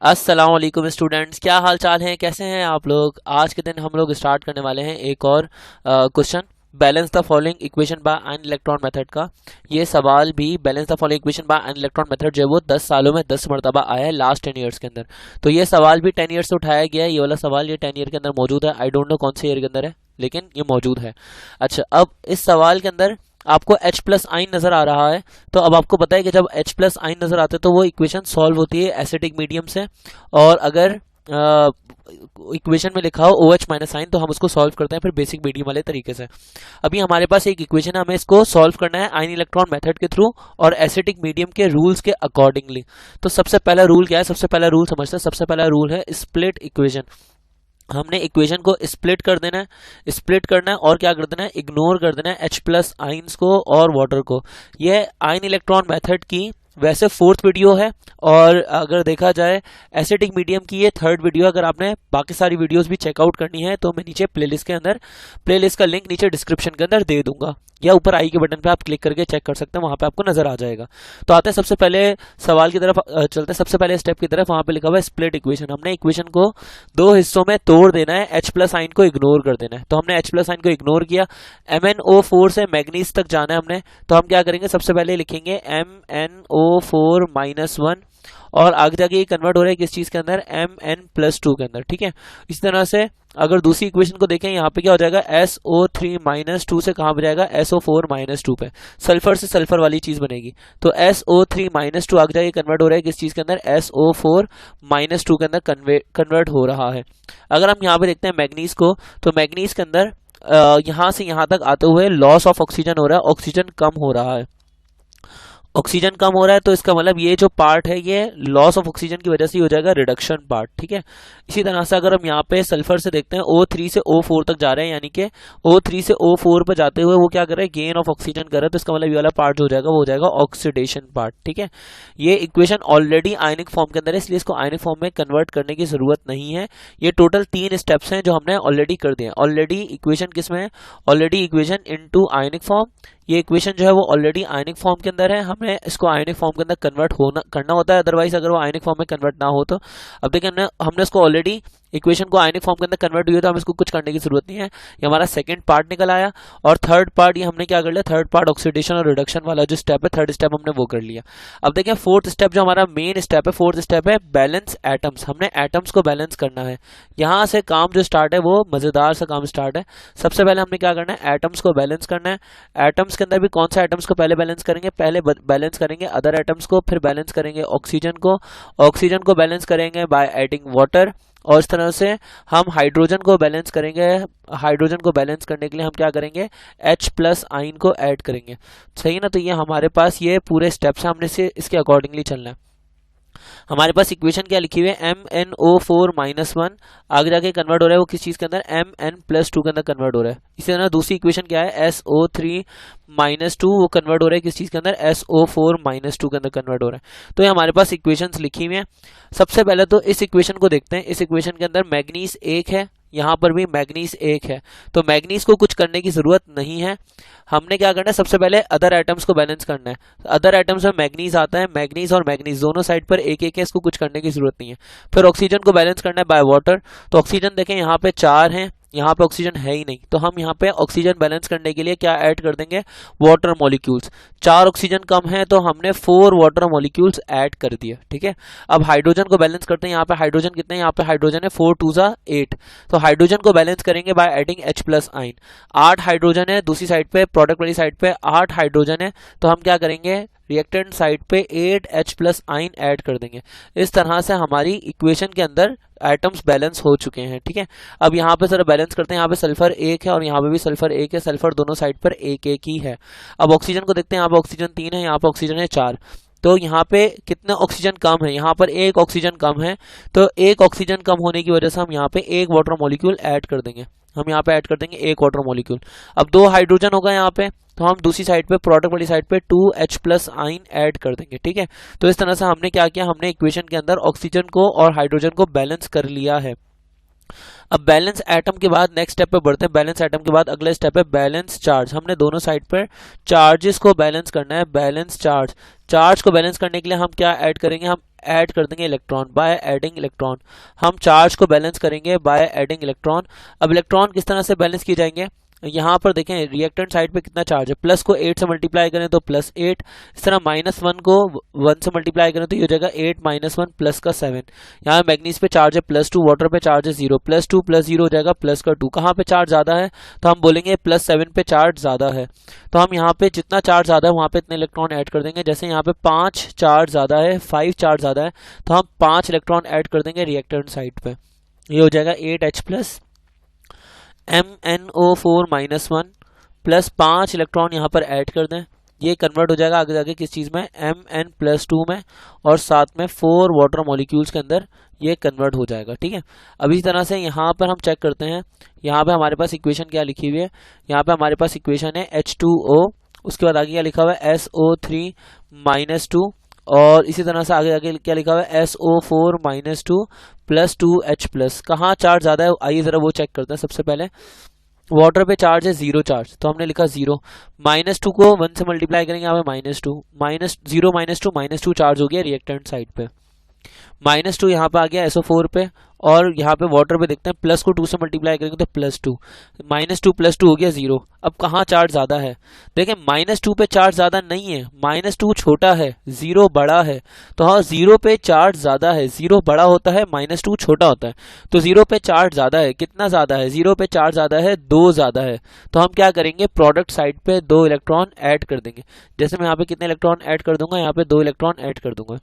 अस्सलाम वालेकुम स्टूडेंट्स, क्या हाल चाल हैं, कैसे हैं आप लोग। आज के दिन हम लोग स्टार्ट करने वाले हैं एक और question, balance the following equation by an electron method का। ये सवाल भी balance the following equation by an electron method जो है वो 10 सालों में 10 मरतबा आया है लास्ट 10 ईयर्स के अंदर। तो ये सवाल भी 10 ईयर से उठाया गया है। ये वाला सवाल ये 10 ईयर के अंदर मौजूद है। आई डोंट नो कौन से ईयर के अंदर है, लेकिन ये मौजूद है। अच्छा, अब इस सवाल के अंदर आपको H प्लस आइन नजर आ रहा है। तो अब आपको पता है कि जब H प्लस आइन नजर आते हैं तो वो इक्वेशन सॉल्व होती है एसिडिक मीडियम से, और अगर इक्वेशन में लिखा हो OH माइनस साइन तो हम उसको सॉल्व करते हैं फिर बेसिक मीडियम वाले तरीके से। अभी हमारे पास एक इक्वेशन है, हमें इसको सॉल्व करना है आइन इलेक्ट्रॉन मेथड के थ्रू और एसिडिक मीडियम के रूल्स के अकॉर्डिंगली। तो सबसे पहला रूल क्या है, सबसे पहला रूल समझते हैं। सबसे पहला रूल है स्प्लिट इक्वेशन। हमने इक्वेशन को स्प्लिट कर देना है, स्प्लिट करना है और क्या कर देना है, इग्नोर कर देना है H प्लस आइंस को और वाटर को। यह आइन इलेक्ट्रॉन मेथड की वैसे फोर्थ वीडियो है, और अगर देखा जाए एसिडिक मीडियम की ये थर्ड वीडियो। अगर आपने बाकी सारी वीडियोस भी चेकआउट करनी है तो मैं नीचे प्लेलिस्ट के अंदर, प्लेलिस्ट का लिंक नीचे डिस्क्रिप्शन के अंदर दे दूंगा, या ऊपर आई के बटन पे आप क्लिक करके चेक कर सकते हैं, वहां पे आपको नजर आ जाएगा। तो आते हैं सबसे पहले सवाल की तरफ, चलते हैं सबसे पहले स्टेप की तरफ। वहां पे लिखा हुआ है स्प्लिट इक्वेशन। हमने इक्वेशन को दो हिस्सों में तोड़ देना है, H प्लस आइन को इग्नोर कर देना है। तो हमने H प्लस आइन को इग्नोर किया, MnO4 से मैग्नीज तक जाना है हमने। तो हम क्या करेंगे, सबसे पहले लिखेंगे MnO4 माइनस 1, और आगे जाके ये कन्वर्ट हो रहा है किस चीज के अंदर, Mn+2 के अंदर। ठीक है, इस तरह से अगर दूसरी इक्वेशन को देखें, यहाँ पे क्या हो जाएगा, SO3 माइनस 2 से कहाँ पे जाएगा, SO4 माइनस 2 पे, सल्फर से सल्फर वाली चीज बनेगी। तो SO3 माइनस 2 आगे जाके कन्वर्ट हो रहा है किस चीज के अंदर, SO4 माइनस 2 के अंदर कन्वर्ट हो रहा है। अगर हम यहाँ पे देखते हैं मैग्नीज को, तो मैग्नीज के अंदर यहाँ से यहाँ तक आते हुए लॉस ऑफ ऑक्सीजन हो रहा है, ऑक्सीजन कम हो रहा है। ऑक्सीजन कम हो रहा है तो इसका मतलब ये जो पार्ट है ये लॉस ऑफ ऑक्सीजन की वजह से हो जाएगा रिडक्शन पार्ट। ठीक है, इसी तरह से अगर हम यहाँ पे सल्फर से देखते हैं, O3 से O4 तक जा रहे हैं, यानी कि O3 से O4 पर जाते हुए वो क्या कर रहे हैं, गेन ऑफ ऑक्सीजन कर रहे हैं। तो इसका मतलब ये वाला पार्ट जो हो जाएगा वो हो जाएगा ऑक्सीडेशन पार्ट। ठीक है, ये इक्वेशन ऑलरेडी आयनिक फॉर्म के अंदर है, इसलिए इसको आयनिक फॉर्म में कन्वर्ट करने की जरूरत नहीं है। ये टोटल 3 स्टेप्स हैं जो हमने ऑलरेडी कर दिए हैं। ऑलरेडी इक्वेशन किसमें है, already equation into ionic form. ये इक्वेशन जो है वो ऑलरेडी आयनिक फॉर्म के अंदर है, हमें इसको आयनिक फॉर्म के अंदर कन्वर्ट करना होता है, अदरवाइज अगर वो आयनिक फॉर्म में कन्वर्ट ना हो तो। अब देखिए हमने इसको ऑलरेडी इक्वेशन को आयनिक फॉर्म के अंदर कन्वर्ट हुई है, तो हम इसको कुछ करने की जरूरत नहीं है। ये हमारा सेकंड पार्ट निकल आया, और थर्ड पार्ट ये हमने क्या कर लिया, थर्ड पार्ट ऑक्सीडेशन और रिडक्शन वाला जो स्टेप है, थर्ड स्टेप हमने वो कर लिया। अब देखिए फोर्थ स्टेप जो हमारा मेन स्टेप है, फोर्थ स्टेप है बैलेंस एटम्स। हमने एटम्स को बैलेंस करना है। यहाँ से काम जो स्टार्ट है वो मजेदार सा काम स्टार्ट है। सबसे पहले हमने क्या करना है, एटम्स को बैलेंस करना है। एटम्स के अंदर भी कौन सा एटम्स को पहले बैलेंस करेंगे, पहले बैलेंस करेंगे अदर एटम्स को, फिर बैलेंस करेंगे ऑक्सीजन को। ऑक्सीजन को बैलेंस करेंगे बाय एडिंग वाटर, और इस तरह से हम हाइड्रोजन को बैलेंस करेंगे। हाइड्रोजन को बैलेंस करने के लिए हम क्या करेंगे, H प्लस आइन को ऐड करेंगे। सही ना, तो ये हमारे पास ये पूरे स्टेप्स हैं, हमने से इसके अकॉर्डिंगली चलना है। हमारे पास इक्वेशन क्या लिखी हुई है, MnO4 माइनस 1, आगे जाके कन्वर्ट हो रहा है वो किस चीज के अंदर, Mn+2 के अंदर कन्वर्ट हो रहा है। इसी तरह दूसरी इक्वेशन क्या है, SO3 माइनस 2, वो कन्वर्ट हो रहा है किस चीज के अंदर, SO4 माइनस 2 के अंदर कन्वर्ट हो रहा है। तो ये हमारे पास इक्वेशंस लिखी हुई हैं। सबसे पहले तो इस इक्वेशन को देखते हैं। इस इक्वेशन के अंदर मैग्नीज 1 है, यहाँ पर भी मैग्नीज 1 है, तो मैग्नीज को कुछ करने की जरूरत नहीं है। हमने क्या करना है, सबसे पहले अदर एटम्स को बैलेंस करना है। अदर एटम्स में मैग्नीज आता है, मैग्नीज और मैग्नीज दोनों साइड पर एक एक है, इसको कुछ करने की जरूरत नहीं है। फिर ऑक्सीजन को बैलेंस करना है बाय वाटर। तो ऑक्सीजन देखें यहाँ पे 4 हैं, यहाँ पे ऑक्सीजन है ही नहीं, तो हम यहाँ पे ऑक्सीजन बैलेंस करने के लिए क्या ऐड कर देंगे, वाटर मॉलिक्यूल्स। 4 ऑक्सीजन कम है तो हमने 4 वाटर मॉलिक्यूल्स ऐड कर दिए। ठीक है, अब हाइड्रोजन को बैलेंस करते हैं। यहाँ पे हाइड्रोजन कितने हैं, यहाँ पे हाइड्रोजन है 4 2 8, तो हाइड्रोजन को बैलेंस करेंगे बाय एडिंग H प्लस आइन। 8 हाइड्रोजन है दूसरी साइड पे, प्रोडक्ट वाली साइड पे 8 हाइड्रोजन है, तो हम क्या करेंगे, रिएक्टेंट साइड पे 8 H प्लस आइन ऐड कर देंगे। इस तरह से हमारी इक्वेशन के अंदर एटम्स बैलेंस हो चुके हैं। ठीक है, अब यहाँ पे जरा बैलेंस करते हैं। यहाँ पे सल्फर 1 है और यहाँ पे भी सल्फर 1 है, सल्फर दोनों साइड पर 1 1 ही है। अब ऑक्सीजन को देखते हैं, यहाँ पे ऑक्सीजन 3 है, यहाँ पे ऑक्सीजन है 4, तो यहाँ पे कितना ऑक्सीजन कम है, यहाँ पर 1 ऑक्सीजन कम है, तो 1 ऑक्सीजन कम होने की वजह से हम यहाँ पे 1 वाटर मॉलिक्यूल ऐड कर देंगे। हम यहाँ पे ऐड कर देंगे 1 वाटर मॉलिक्यूल। अब 2 हाइड्रोजन होगा यहाँ पे, तो हम दूसरी साइड पे प्रोडक्ट वाली साइड पे 2H प्लस आइन ऐड कर देंगे। ठीक है, तो इस तरह से हमने क्या किया, हमने इक्वेशन के अंदर ऑक्सीजन को और हाइड्रोजन को बैलेंस कर लिया है। अब बैलेंस एटम के बाद नेक्स्ट स्टेप पे बढ़ते हैं। बैलेंस एटम के बाद अगला स्टेप है बैलेंस चार्ज। हमने दोनों साइड पर चार्जेस को बैलेंस करना है। बैलेंस चार्ज, चार्ज को बैलेंस करने के लिए हम क्या ऐड करेंगे, हम ऐड कर देंगे इलेक्ट्रॉन बाय एडिंग इलेक्ट्रॉन। हम चार्ज को बैलेंस करेंगे बाय एडिंग इलेक्ट्रॉन। अब इलेक्ट्रॉन किस तरह से बैलेंस किए जाएंगे, यहाँ पर देखें रिएक्टेंट साइड पे कितना चार्ज है, प्लस को 8 से मल्टीप्लाई करें तो +8, इस तरह -1 को 1 से मल्टीप्लाई करें तो ये हो जाएगा 8 - 1 प्लस का 7। यहाँ मैग्नीज पे चार्ज है +2, वाटर पे चार्ज है 0, +2 + 0 हो जाएगा प्लस का 2। कहाँ पे चार्ज ज़्यादा है, तो हम बोलेंगे +7 पे चार्ज ज़्यादा है। तो हम यहाँ पे जितना चार्ज ज़्यादा है वहाँ पे इतने इलेक्ट्रॉन ऐड कर देंगे। जैसे यहाँ पे 5 चार्ज ज़्यादा है, 5 चार्ज ज़्यादा है, तो हम 5 इलेक्ट्रॉन ऐड कर देंगे रिएक्टेंट साइड पे। ये हो जाएगा 8H+ MnO4-1 प्लस 5 इलेक्ट्रॉन यहाँ पर ऐड कर दें। ये कन्वर्ट हो जाएगा आगे जाके किस चीज़ में, Mn+2 में, और साथ में 4 वाटर मॉलिक्यूल्स के अंदर ये कन्वर्ट हो जाएगा। ठीक है, अब इसी तरह से यहाँ पर हम चेक करते हैं, यहाँ पे हमारे पास इक्वेशन क्या लिखी हुई है, यहाँ पे हमारे पास इक्वेशन है H2O, उसके बाद आगे क्या लिखा हुआ है SO3-2, और इसी तरह से आगे आगे क्या लिखा हुआ है SO4-2 + 2H+। कहाँ चार्ज ज़्यादा है, आइए ज़रा वो चेक करते हैं। सबसे पहले वाटर पे चार्ज है 0 चार्ज, तो हमने लिखा 0, -2 को 1 से मल्टीप्लाई करेंगे, यहाँ पे -2, -0 -2 चार्ज हो गया रिएक्टेंट साइड पे। -2 यहाँ पे आ गया SO4 पे, और यहाँ पे वाटर पे देखते हैं प्लस को 2 से मल्टीप्लाई करेंगे तो +2, -2 + 2 हो गया 0। अब कहाँ चार्ज ज़्यादा है, देखें -2 पे चार्ज ज़्यादा नहीं है, -2 छोटा है, 0 बड़ा है। तो हाँ 0 पे चार्ज ज़्यादा है, 0 बड़ा होता है, -2 छोटा होता है। तो 0 पे चार्ज ज़्यादा है, कितना ज़्यादा है, 0 पे चार्ज ज़्यादा है, 2 ज़्यादा है। तो हम क्या करेंगे, प्रोडक्ट साइड पे 2 इलेक्ट्रॉन ऐड कर देंगे। जैसे मैं यहाँ पे कितने इलेक्ट्रॉन ऐड कर दूंगा, यहाँ पे 2 इलेक्ट्रॉन ऐड कर दूंगा।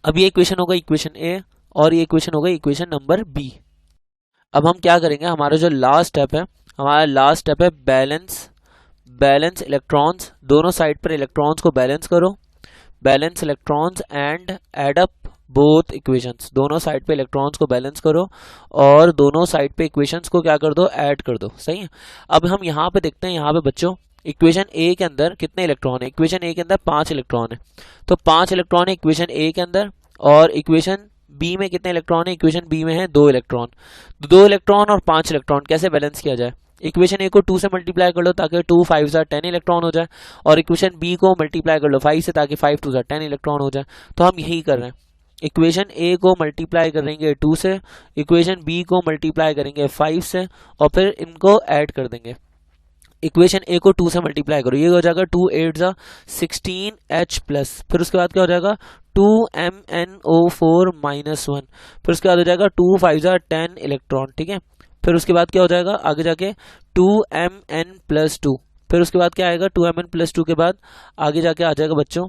अब ये इक्वेशन होगा इक्वेशन ए, और ये इक्वेशन होगा इक्वेशन नंबर बी। अब हम क्या करेंगे, हमारा जो लास्ट स्टेप है, हमारा लास्ट स्टेप है बैलेंस इलेक्ट्रॉन्स। दोनों साइड पर इलेक्ट्रॉन्स को बैलेंस करो, balance electrons and add up both equations. दोनों साइड पे इलेक्ट्रॉन्स को बैलेंस करो और दोनों साइड पे इक्वेशंस को क्या कर दो, ऐड कर दो। सही है। अब हम यहाँ पे देखते हैं, यहाँ पे बच्चों इक्वेशन ए के अंदर कितने इलेक्ट्रॉन है, इक्वेशन ए के अंदर 5 इलेक्ट्रॉन है। तो 5 इलेक्ट्रॉन है इक्वेशन ए के अंदर, और इक्वेशन बी में कितने इलेक्ट्रॉन है, इक्वेशन बी में है 2 इलेक्ट्रॉन। 2 इलेक्ट्रॉन और 5 इलेक्ट्रॉन कैसे बैलेंस किया जाए, इक्वेशन ए को 2 से मल्टीप्लाई कर लो ताकि 2 5 10 इलेक्ट्रॉन हो जाए, और इक्वेशन बी को मल्टीप्लाई कर लो 5 से ताकि 5 2 10 इलेक्ट्रॉन हो जाए। तो हम यही कर रहे हैं, इक्वेशन ए को मल्टीप्लाई करेंगे 2 से, इक्वेशन बी को मल्टीप्लाई करेंगे 5 से, और फिर इनको ऐड कर देंगे। इक्वेशन ए को 2 से मल्टीप्लाई करो, ये हो जाएगा 2 8 16H+, फिर उसके बाद क्या हो जाएगा 2MnO4-1, फिर उसके बाद हो जाएगा 2 5 10 इलेक्ट्रॉन। ठीक है, फिर उसके बाद क्या हो जाएगा आगे जाके 2Mn+2, फिर उसके बाद क्या आएगा 2Mn+2 के बाद आगे जाके आ जाएगा बच्चों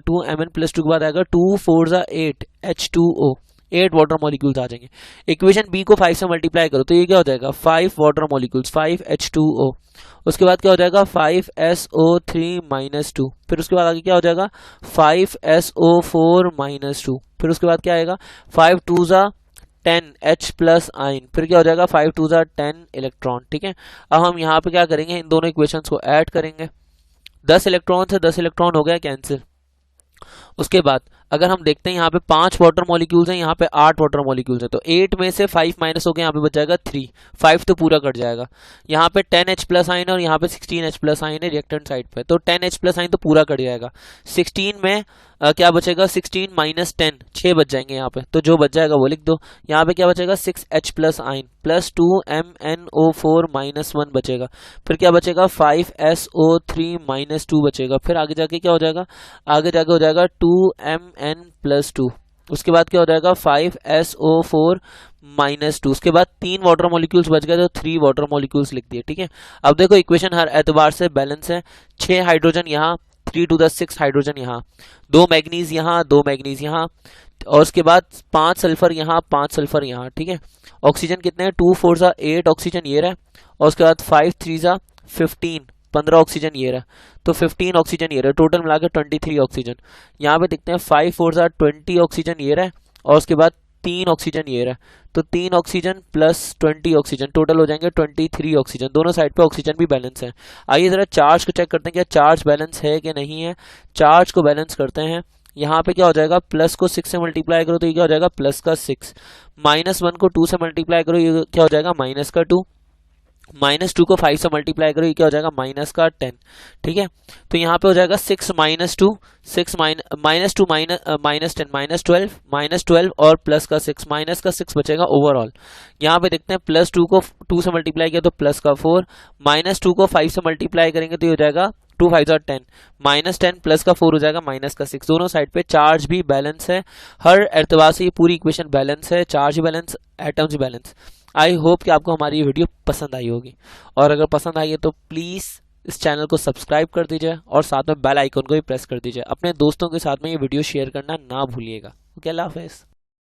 2Mn+2 के बाद आएगा 2 4 8 H2O, 8 वाटर मॉलिक्यूल्स आ जाएंगे। इक्वेशन बी को 5 से मल्टीप्लाई करो तो ये क्या हो जाएगा 5 वाटर मॉलिक्यूल्स 5 H2O, उसके बाद क्या हो जाएगा 5SO3-2, फिर उसके बाद आगे क्या हो जाएगा 5SO4-2, फिर उसके बाद क्या आएगा 5 2 10 H+ आइन, फिर क्या हो जाएगा 5 2 10 इलेक्ट्रॉन। ठीक है, अब हम यहाँ पे क्या करेंगे, इन दोनों इक्वेशंस को ऐड करेंगे। 10 इलेक्ट्रॉन से 10 इलेक्ट्रॉन हो गया कैंसिल। उसके बाद अगर हम देखते हैं यहाँ पे 5 वाटर मॉलिक्यूल्स हैं, यहाँ पे 8 वाटर मॉलिक्यूल्स हैं, तो 8 में से 5 माइनस हो गया, यहाँ पे बच जाएगा 3, 5 तो पूरा कट जाएगा। यहाँ पे 10H+ आइन और यहाँ पे 16H+ आइन है रिएक्टेंट साइड पे, तो 10H+ आइन तो पूरा कट जाएगा। 16 में क्या बचेगा 16 - 10, 6 बच जाएंगे यहाँ पे, तो जो बच जाएगा वो लिख दो। यहाँ पे क्या बचेगा 6H+ आइन प्लस 2MnO4-1 बचेगा, फिर क्या बचेगा 5SO3-2 बचेगा, फिर आगे जाके क्या हो जाएगा, आगे जाके हो जाएगा 2Mn+2, उसके बाद क्या हो जाएगा 5SO4-2, उसके बाद 3 वाटर मॉलिक्यूल्स बच गए तो 3 वाटर मॉलिक्यूल्स लिख दिए। ठीक है, अब देखो इक्वेशन हर एतबार से बैलेंस है। 6 हाइड्रोजन यहाँ, 3 to the 6 हाइड्रोजन यहाँ, 2 मैग्नीज यहाँ, 2 मैग्नीज यहाँ, और उसके बाद 5 सल्फर यहाँ, 5 सल्फर यहाँ। ठीक है, ऑक्सीजन कितने हैं 2 4 8 ऑक्सीजन ये रहा, और उसके बाद 5 3 15 15 ऑक्सीजन ये रहा, तो 15 ऑक्सीजन ये रहा, टोटल मिलाकर 23 ऑक्सीजन। यहाँ पे देखते हैं 5 4 20 ऑक्सीजन ये रहा, और उसके बाद 3 ऑक्सीजन ये रहा, तो 3 ऑक्सीजन प्लस 20 ऑक्सीजन, टोटल हो जाएंगे 23 ऑक्सीजन। दोनों साइड पे ऑक्सीजन भी बैलेंस है। आइए जरा चार्ज को चेक करते हैं, क्या चार्ज बैलेंस है कि नहीं है। चार्ज को बैलेंस करते हैं। यहाँ पे क्या हो जाएगा, प्लस को 6 से मल्टीप्लाई करो तो ये क्या हो जाएगा प्लस का 6, -1 को 2 से मल्टीप्लाई करो ये क्या हो जाएगा -2, -2 को 5 से मल्टीप्लाई करो, ये क्या हो जाएगा माइनस का 10। ठीक है, तो यहाँ पे हो जाएगा 6 -2, 6 -2 -10 -12 और प्लस का 6 माइनस का 6 बचेगा ओवरऑल। यहाँ पे देखते हैं +2 को 2 से मल्टीप्लाई किया तो प्लस का 4, -2 को 5 से मल्टीप्लाई करेंगे तो ये हो जाएगा 2 5 और 10, -10 प्लस का 4 हो जाएगा माइनस का 6। दोनों साइड पे चार्ज भी बैलेंस है, हर एतबार से ये पूरी इक्वेशन बैलेंस है, charge balance, atoms balance. I hope कि आपको हमारी ये वीडियो पसंद आई होगी, और अगर पसंद आई है तो प्लीज़ इस चैनल को सब्सक्राइब कर दीजिए और साथ में बेल आइकन को भी प्रेस कर दीजिए। अपने दोस्तों के साथ में ये वीडियो शेयर करना ना भूलिएगा। ओके, अल्लाह हाफिज़।